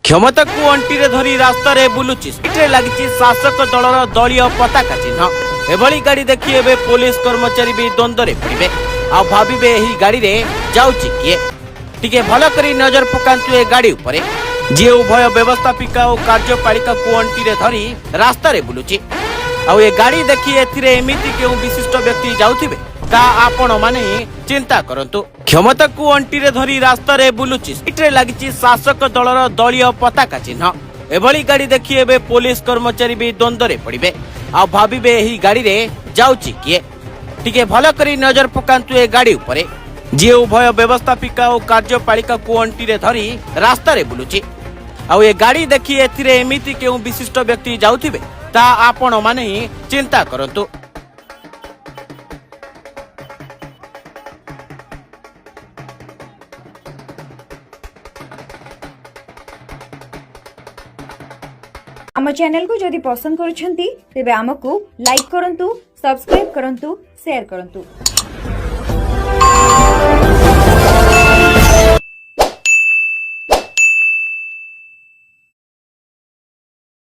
क्षमता को अंटी धरी रास्ता रे बुलुची सीटे लगी शासक दलर दलीय पताका चिन्ह एभली गाड़ी देखी एबे पुलिस कर्मचारी भी द्वंद्व रे पड़िबे आ भाबिबे एही गाड़ी रे जाउची किए टिके भल करी नजर पकांतु ए गाड़ी उपरे जे उभय व्यवस्थापिका और कार्यपालिका को अंटी रे धरी रास्ता रे बुलुची आ ए गाड़ी देखी एथिरे एमिति केउ विशिष्ट व्यक्ति जाउथिबे ता आपण माने चिंता करंतु। क्षमता को अंटी रे धरी रास्ता रे बुलुची सीटे लगी शासक दलर दलीय पताका चिन्ह एभली गाड़ी देखी एबे पुलिस कर्मचारी भी द्वंद्व रे पड़िबे आ भाबिबे एही गाड़ी रे जाउची किए टिके भल करी नजर पकांतु ए गाड़ी उपरे जे उभय व्यवस्थापिका और कार्यपालिका को अंटी रे धरी रास्ता रे बुलुची आ ए गाड़ी देखी एथिरे एमिति केउ विशिष्ट व्यक्ति जाउथिबे ता आपण माने चिंता करंतु। आम चैनल को जदि पसंद करुछंती तेबे आमको लाइक करंतु, सब्सक्राइब करंतु, शेयर करंतु।